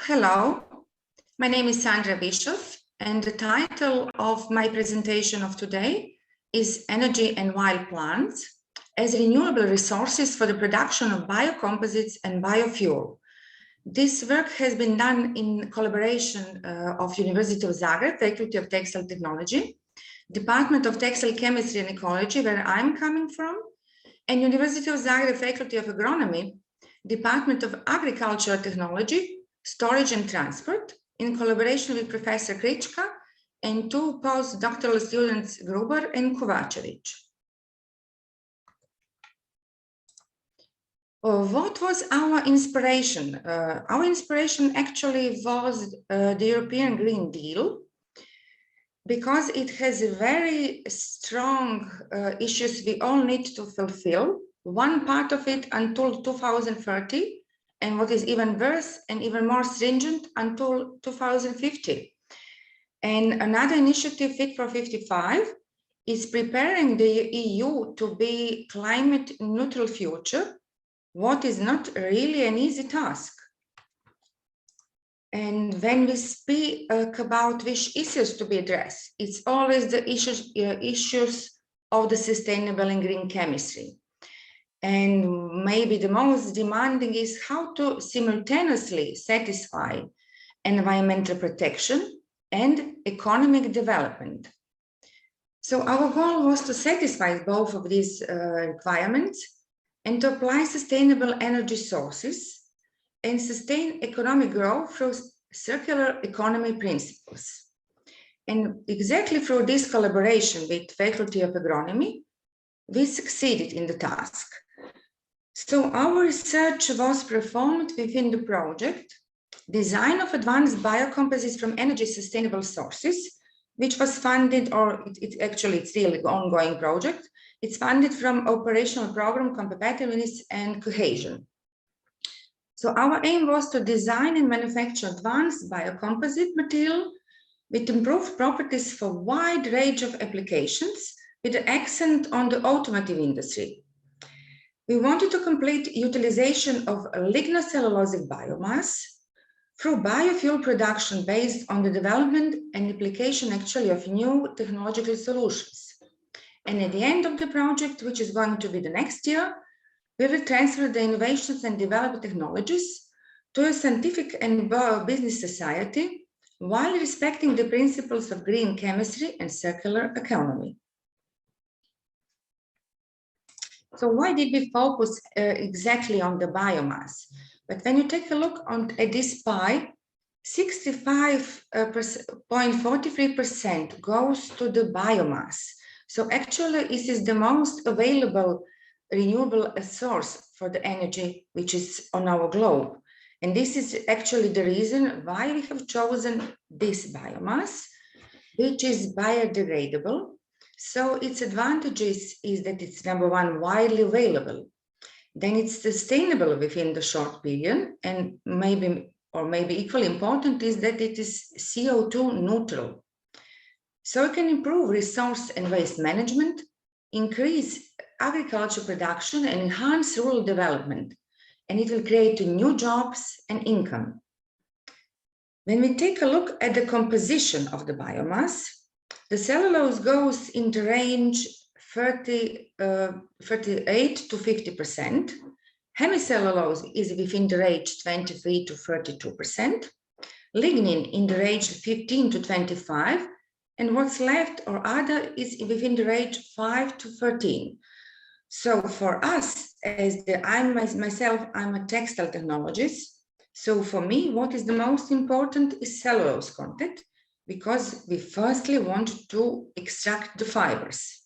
Hello, my name is Sandra Bischof, and the title of my presentation of today is Energy and Wild Plants as Renewable Resources for the Production of Biocomposites and Biofuel. This work has been done in collaboration of University of Zagreb, Faculty of Textile Technology, Department of Textile Chemistry and Ecology, where I'm coming from, and University of Zagreb, Faculty of Agronomy, Department of Agricultural Technology, Storage and Transport, in collaboration with Professor Krichka and two postdoctoral students, Gruber and Kovacevic. What was our inspiration? Our inspiration actually was the European Green Deal, because it has very strong issues we all need to fulfill. One part of it until 2030, and what is even worse and even more stringent until 2050. And another initiative, Fit for 55, is preparing the EU to be climate neutral future, what is not really an easy task. And when we speak about which issues to be addressed, it's always the issues of the sustainable and green chemistry. And maybe the most demanding is how to simultaneously satisfy environmental protection and economic development. So our goal was to satisfy both of these requirements and to apply sustainable energy sources and sustain economic growth through circular economy principles. And exactly through this collaboration with Faculty of Agronomy, we succeeded in the task. So our research was performed within the project, Design of Advanced Biocomposites from Energy Sustainable Sources, which was funded, or it's really an ongoing project. It's funded from Operational Program Competitiveness and Cohesion. So our aim was to design and manufacture advanced biocomposite material with improved properties for a wide range of applications, with an accent on the automotive industry. We wanted to complete utilization of lignocellulosic biomass through biofuel production based on the development and application of new technological solutions. And at the end of the project, which is going to be the next year, we will transfer the innovations and developed technologies to a scientific and business society while respecting the principles of green chemistry and circular economy. So why did we focus exactly on the biomass? But when you take a look at this pie, 65.43% goes to the biomass. So actually, this is the most available renewable source for the energy which is on our globe. And this is actually the reason why we have chosen this biomass, which is biodegradable. So its advantages is that it's, number one, widely available. Then it's sustainable within the short period, and maybe equally important is that it is CO2 neutral. So it can improve resource and waste management, increase agriculture production, and enhance rural development. And it will create new jobs and income. When we take a look at the composition of the biomass, the cellulose goes in the range 38 to 50%. Hemicellulose is within the range 23 to 32%. Lignin in the range 15 to 25. And what's left or other is within the range 5 to 13. So for us, I'm a textile technologist. So for me, what is the most important is cellulose content, because we firstly want to extract the fibers.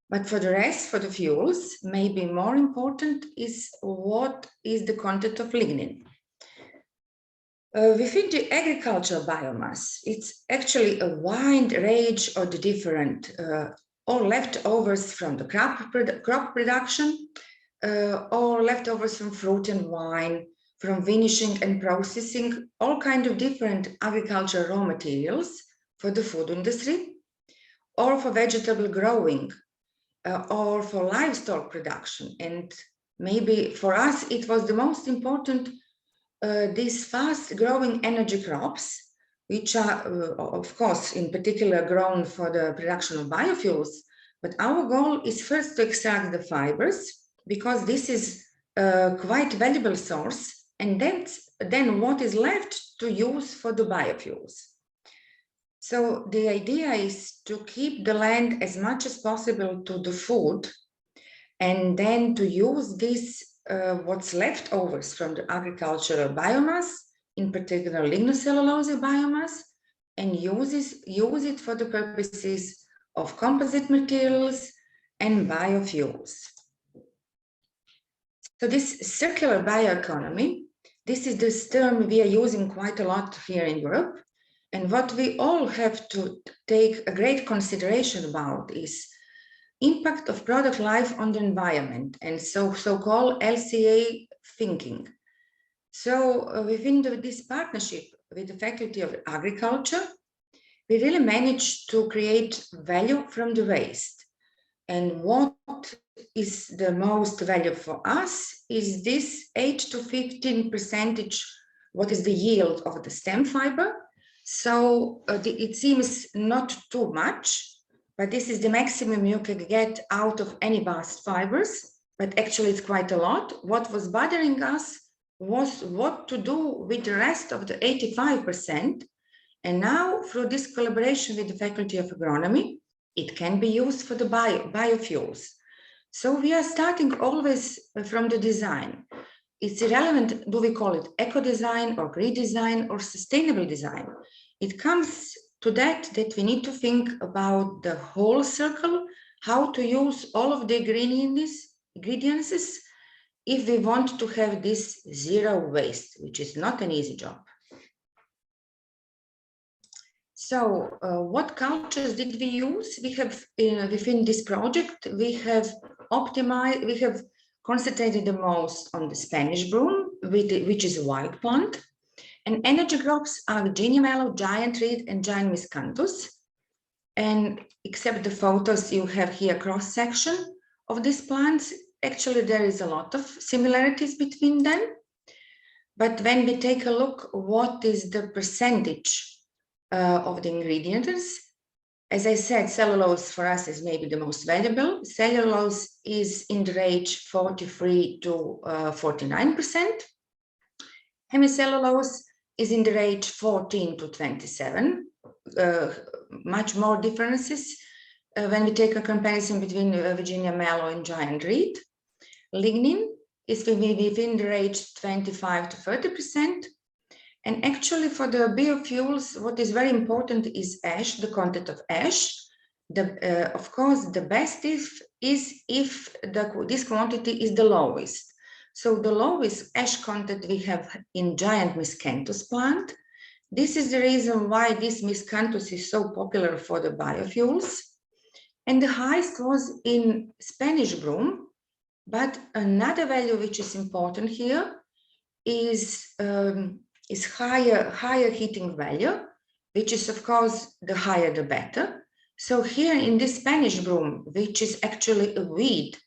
But for the rest, for the fuels, maybe more important is what is the content of lignin. Within the agricultural biomass, it's actually a wide range of the different or leftovers from the crop production, or leftovers from fruit and wine, from finishing and processing, all kinds of different agricultural raw materials for the food industry, or for vegetable growing, or for livestock production. And maybe for us, it was the most important these fast-growing energy crops, which are, of course, in particular grown for the production of biofuels. But our goal is first to extract the fibers, because this is a quite valuable source, and then what is left to use for the biofuels. So the idea is to keep the land as much as possible to the food, and then to use this, what's leftovers from the agricultural biomass, in particular lignocellulose biomass, and use it for the purposes of composite materials and biofuels. So this circular bioeconomy, this is this term we are using quite a lot here in Europe. And what we all have to take a great consideration about is impact of product life on the environment, and so-called LCA thinking. So within this partnership with the Faculty of Agriculture, we really managed to create value from the waste. And what is the most value for us is this 8 to 15%, what is the yield of the stem fiber. So it seems not too much, but this is the maximum you can get out of any bast fibers, but actually it's quite a lot. What was bothering us was what to do with the rest of the 85%. And now through this collaboration with the Faculty of Agronomy, it can be used for the biofuels. So we are starting always from the design. It's irrelevant, do we call it eco-design or green design or sustainable design? It comes to that we need to think about the whole circle, how to use all of the ingredients if we want to have this zero waste, which is not an easy job. So what cultures did we use? We have, within this project, we have concentrated the most on the Spanish broom, which is a wild plant. And energy crops are Virginia Mellow, giant reed, and giant Miscanthus. And except the photos you have here, cross-section of these plants, actually there is a lot of similarities between them. But when we take a look, what is the percentage of the ingredients? As I said, cellulose for us is maybe the most valuable. Cellulose is in the range 43 to 49%. Hemicellulose is in the range 14 to 27. Much more differences when we take a comparison between Virginia Mellow and giant reed. Lignin is within the range 25 to 30%. And actually for the biofuels, what is very important is ash, the content of ash. Of course, the best is if this quantity is the lowest. So the lowest ash content we have in giant Miscanthus plant. This is the reason why this Miscanthus is so popular for the biofuels. And the highest was in Spanish broom. But another value which is important here is higher heating value, which is of course the higher the better. So here in this Spanish broom, which is actually a weed,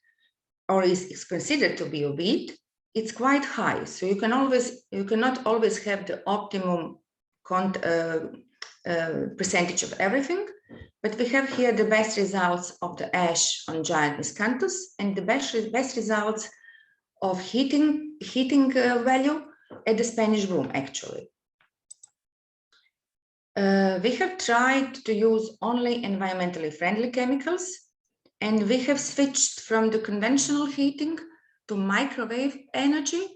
or is considered to be a weed, it's quite high. So you cannot always have the optimum percentage of everything, but we have here the best results of the ash on giant Miscanthus and the best results of heating value at the Spanish broom, actually. We have tried to use only environmentally friendly chemicals, and we have switched from the conventional heating to microwave energy,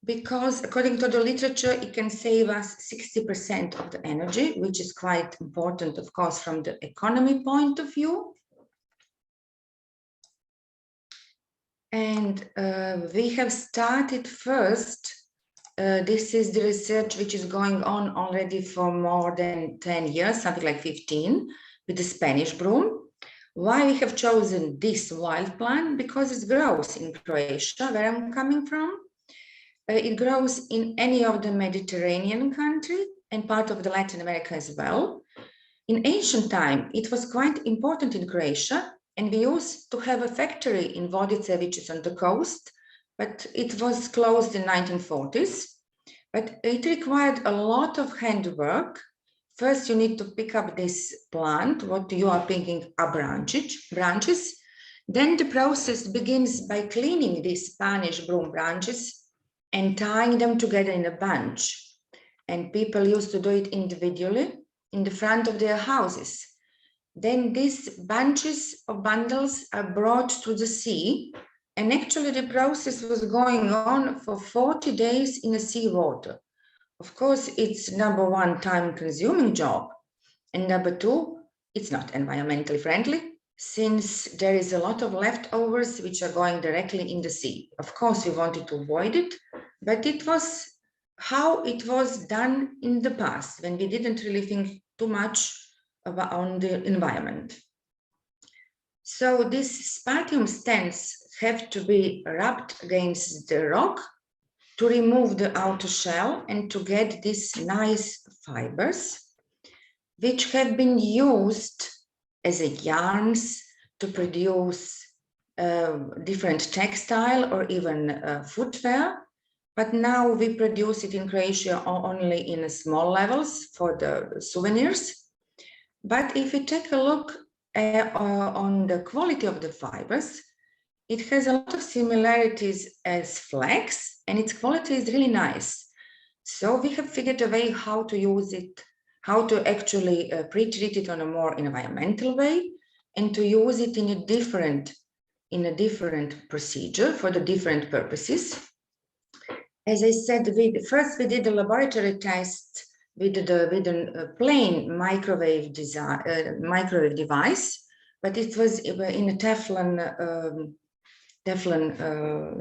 because according to the literature, it can save us 60% of the energy, which is quite important, of course, from the economy point of view. And we have started first. This is the research which is going on already for more than 10 years, something like 15, with the Spanish broom. Why we have chosen this wild plant? Because it grows in Croatia, where I'm coming from. It grows in any of the Mediterranean country and part of the Latin America as well. In ancient time, it was quite important in Croatia, and we used to have a factory in Vodice, which is on the coast, but it was closed in 1940s. But it required a lot of handwork. First, you need to pick up this plant, what you are thinking are branches. Then the process begins by cleaning these Spanish broom branches and tying them together in a bunch. And people used to do it individually in the front of their houses. Then these bunches or bundles are brought to the sea. And actually the process was going on for 40 days in the seawater. Of course, it's number one, time-consuming job. And number two, it's not environmentally friendly, since there is a lot of leftovers which are going directly in the sea. Of course, we wanted to avoid it, but it was how it was done in the past, when we didn't really think too much about on the environment. So these sputum stems have to be rubbed against the rock to remove the outer shell and to get these nice fibers, which have been used as a yarns to produce different textile or even footwear. But now we produce it in Croatia only in small levels for the souvenirs. But if you take a look on the quality of the fibers, it has a lot of similarities as flax, and its quality is really nice. So we have figured a way how to use it, how to actually pre-treat it on a more environmental way, and to use it in a different procedure for the different purposes. As I said, first we did a laboratory test with a plain microwave device, but it was in a Teflon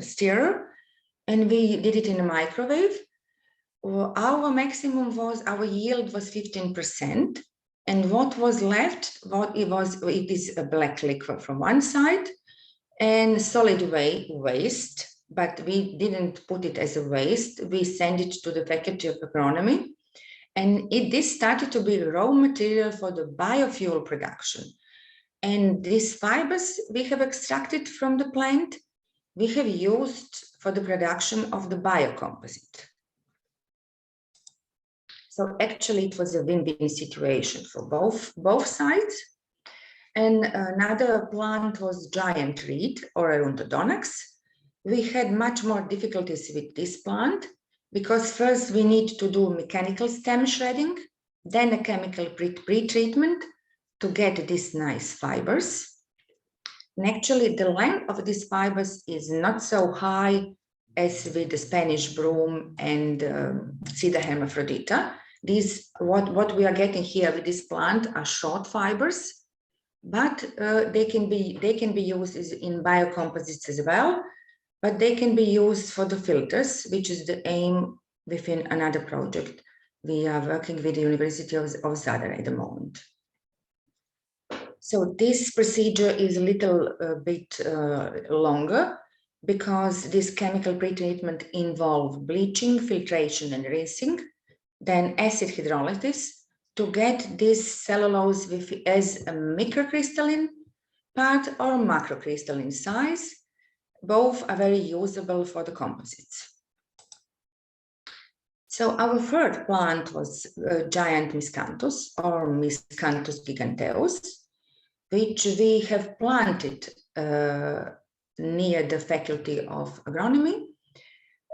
stirrer, and we did it in a microwave. Our maximum our yield was 15%, and what was left, it is a black liquid from one side and solid waste, but we didn't put it as a waste. We sent it to the Faculty of Agronomy, and this started to be raw material for the biofuel production. And these fibers we have extracted from the plant, we have used for the production of the biocomposite. So actually it was a win-win situation for both sides. And another plant was giant reed or Arundodonus. We had much more difficulties with this plant because first we need to do mechanical stem shredding, then a chemical pre-treatment to get these nice fibers. And actually the length of these fibers is not so high as with the Spanish broom and Cedar hermaphrodita. These, what we are getting here with this plant are short fibers, but they can be used in biocomposites as well, but they can be used for the filters, which is the aim within another project. We are working with the University of Zagreb at the moment. So this procedure is a little bit longer because this chemical pretreatment involves bleaching, filtration, and rinsing, then acid hydrolysis to get this cellulose as a microcrystalline part or macrocrystalline size. Both are very usable for the composites. So our third plant was giant Miscanthus or Miscanthus giganteus, which we have planted near the Faculty of Agronomy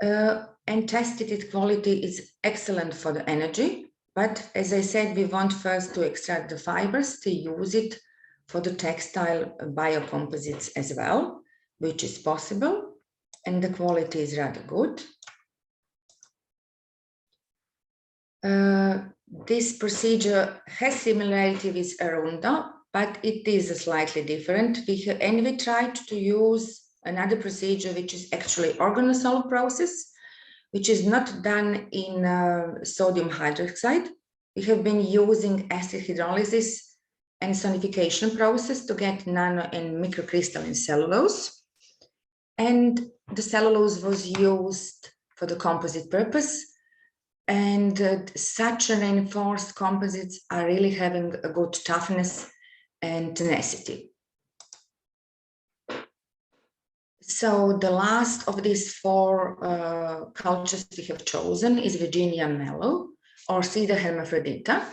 and tested its quality. Is excellent for the energy, but as I said, we want first to extract the fibers to use it for the textile biocomposites as well, which is possible, and the quality is rather good. This procedure has similarity with Arunda, but it is slightly different. We tried to use another procedure, which is actually organosolv process, which is not done in sodium hydroxide. We have been using acid hydrolysis and sonification process to get nano and microcrystalline cellulose. And the cellulose was used for the composite purpose. And such reinforced composites are really having a good toughness and tenacity. So the last of these four cultures we have chosen is Virginia Mellow, or Cedar hermaphrodita,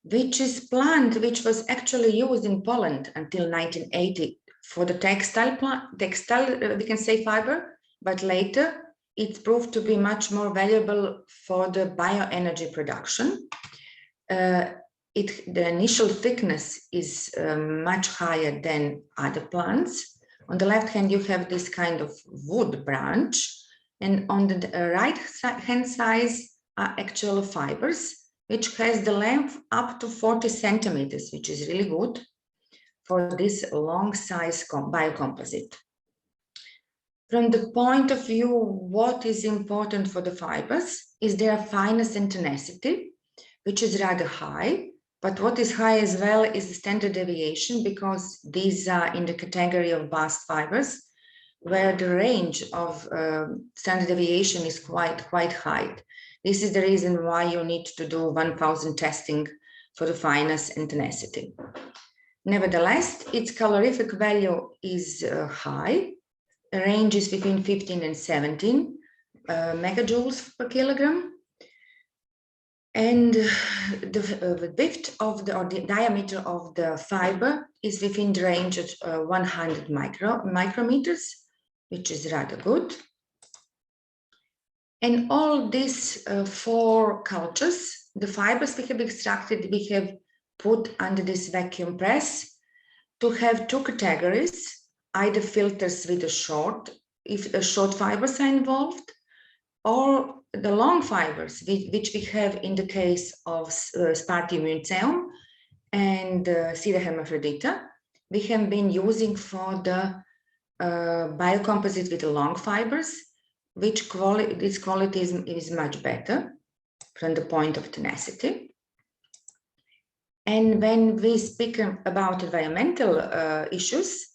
which is plant which was actually used in Poland until 1980 for the textile we can say fiber, but later it proved to be much more valuable for the bioenergy production. The initial thickness is much higher than other plants. On the left hand, you have this kind of wood branch, and on the right hand side are actual fibers, which has the length up to 40 centimeters, which is really good for this long size biocomposite. From the point of view, what is important for the fibers is their fineness and tenacity, which is rather high. But what is high as well is the standard deviation, because these are in the category of bast fibers, where the range of standard deviation is quite high. This is the reason why you need to do 1000 testing for the fineness and tenacity. Nevertheless, its calorific value is high. The range is between 15 and 17 megajoules per kilogram. And the width of or the diameter of the fiber is within the range of 100 micrometers, which is rather good. And all these four cultures, the fibers we have extracted, we have put under this vacuum press to have two categories, either filters with a short, if the short fibers are involved, or the long fibers, which we have in the case of Spartium museum and Cedar hermaphrodita, we have been using for the biocomposite with the long fibers, which this quality is much better from the point of tenacity. And when we speak about environmental issues,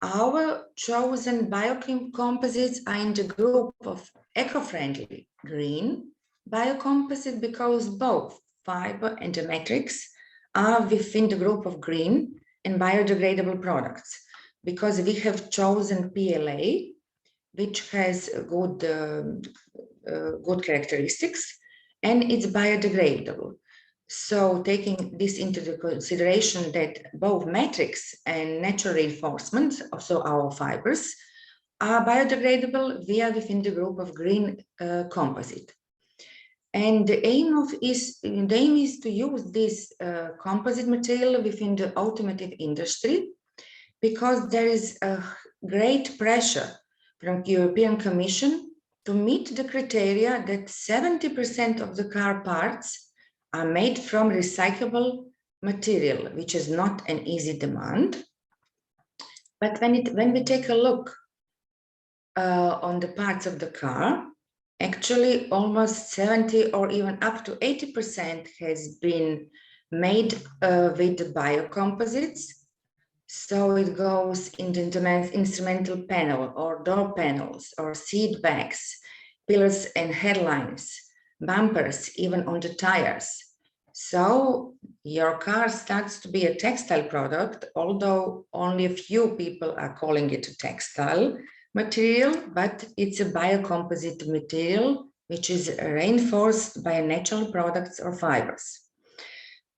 our chosen biocomposites are in the group of eco-friendly green biocomposite, because both fiber and the matrix are within the group of green and biodegradable products, because we have chosen PLA, which has good characteristics, and it's biodegradable. So taking this into the consideration that both matrix and natural reinforcement, also our fibers, are biodegradable, we are within the group of green composite. And the aim is to use this composite material within the automotive industry, because there is a great pressure from the European Commission to meet the criteria that 70% of the car parts are made from recyclable material, which is not an easy demand. But when we take a look on the parts of the car, actually almost 70 or even up to 80% has been made with the biocomposites. So it goes in the instrumental panel or door panels or seat backs, pillars and headlines, bumpers, even on the tires. So your car starts to be a textile product, although only a few people are calling it a textile material, but it's a biocomposite material which is reinforced by natural products or fibers.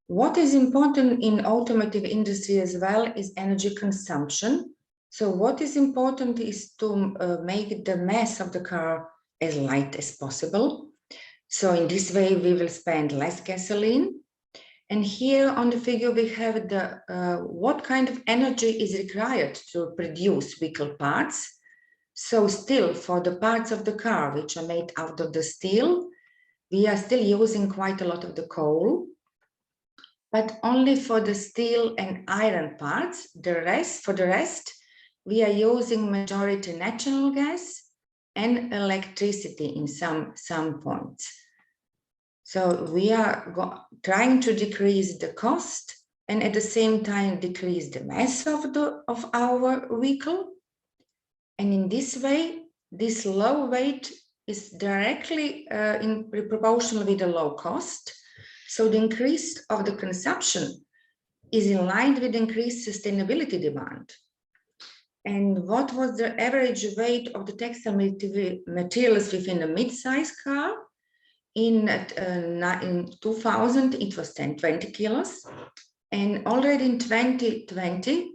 What is important in automotive industry as well is energy consumption. So what is important is to make the mass of the car as light as possible. So in this way, we will spend less gasoline. And here on the figure, we have the what kind of energy is required to produce vehicle parts. So still for the parts of the car, which are made out of the steel, we are still using quite a lot of the coal, but only for the steel and iron parts. For the rest, we are using majority natural gas and electricity in some points. So we are trying to decrease the cost and at the same time decrease the mass of our vehicle. And in this way, this low weight is directly in proportional with the low cost. So the increase of the consumption is in line with increased sustainability demand. And what was the average weight of the textile materials within a mid-size car? In 2000, it was 20 kilos. And already in 2020,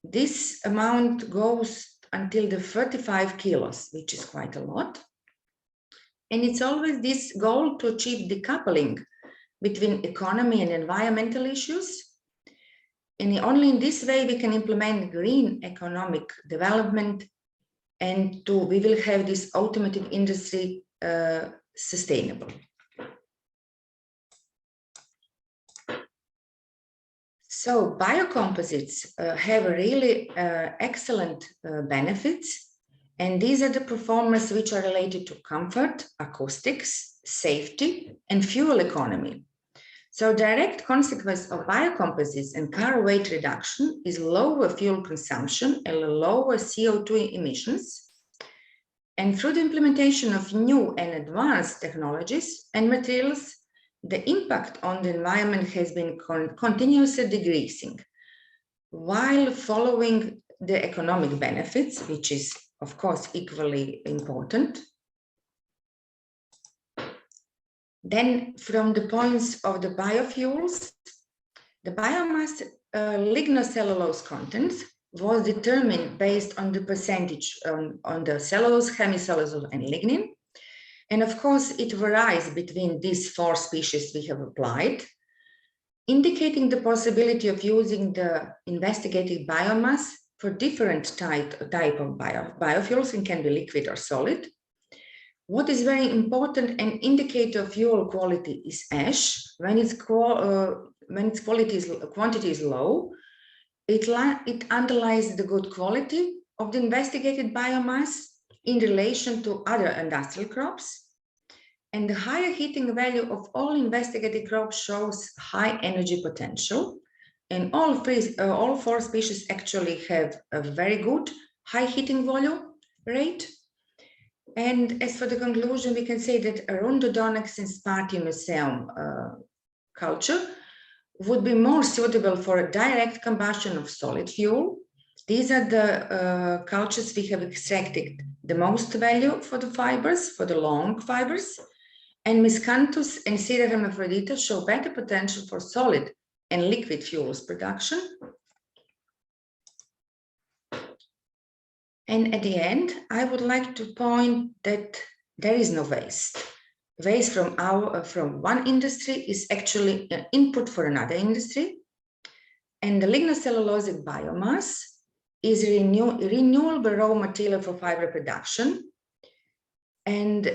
this amount goes until the 35 kilos, which is quite a lot. And it's always this goal to achieve decoupling between economy and environmental issues. And only in this way we can implement green economic development, and we will have this automotive industry sustainable. So biocomposites have really excellent benefits, and these are the performance which are related to comfort, acoustics, safety, and fuel economy. So direct consequence of biocomposites and car weight reduction is lower fuel consumption and lower CO2 emissions. And through the implementation of new and advanced technologies and materials, the impact on the environment has been continuously decreasing, while following the economic benefits, which is, of course, equally important. Then, from the points of the biofuels, the biomass lignocellulose content was determined based on the percentage on the cellulose, hemicellulose, and lignin. And of course, it varies between these 4 species we have applied, indicating the possibility of using the investigated biomass for different type of biofuels, and can be liquid or solid. What is very important, an indicator of fuel quality is ash. When its quantity is low, it underlies the good quality of the investigated biomass in relation to other industrial crops. And the higher heating value of all investigated crops shows high energy potential. And all 4 species actually have a very good high heating volume rate. And as for the conclusion, we can say that Rhododendron and Spartimuseum culture would be more suitable for a direct combustion of solid fuel. These are the cultures we have extracted the most value for the fibers, for the long fibers. And Miscanthus and Sierra hermaphrodita show better potential for solid and liquid fuels production. And at the end, I would like to point that there is no waste. Waste from one industry is actually an input for another industry. And the lignocellulosic biomass is renewable raw material for fiber production. And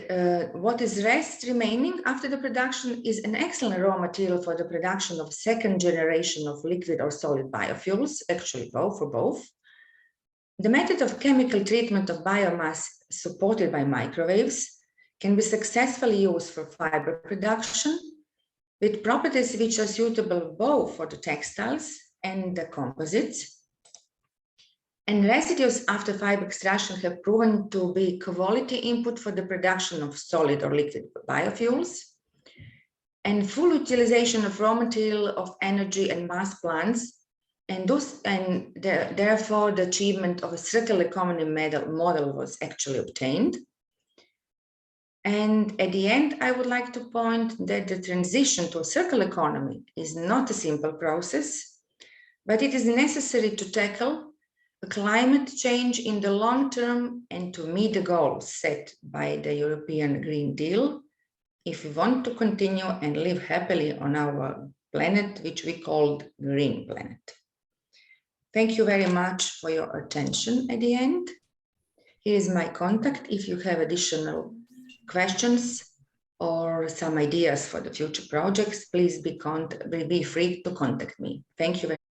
what is rest remaining after the production is an excellent raw material for the production of 2nd generation of liquid or solid biofuels, actually for both. The method of chemical treatment of biomass supported by microwaves can be successfully used for fiber production with properties which are suitable both for the textiles and the composites. And residues after fiber extraction have proven to be quality input for the production of solid or liquid biofuels. And full utilization of raw material of energy and mass plants, and therefore the achievement of a circular economy model was actually obtained. And at the end, I would like to point that the transition to a circular economy is not a simple process, but it is necessary to tackle climate change in the long term and to meet the goals set by the European Green Deal if we want to continue and live happily on our planet, which we call Green Planet. Thank you very much for your attention at the end. Here is my contact. If you have additional questions or some ideas for the future projects, please be free to contact me. Thank you very much.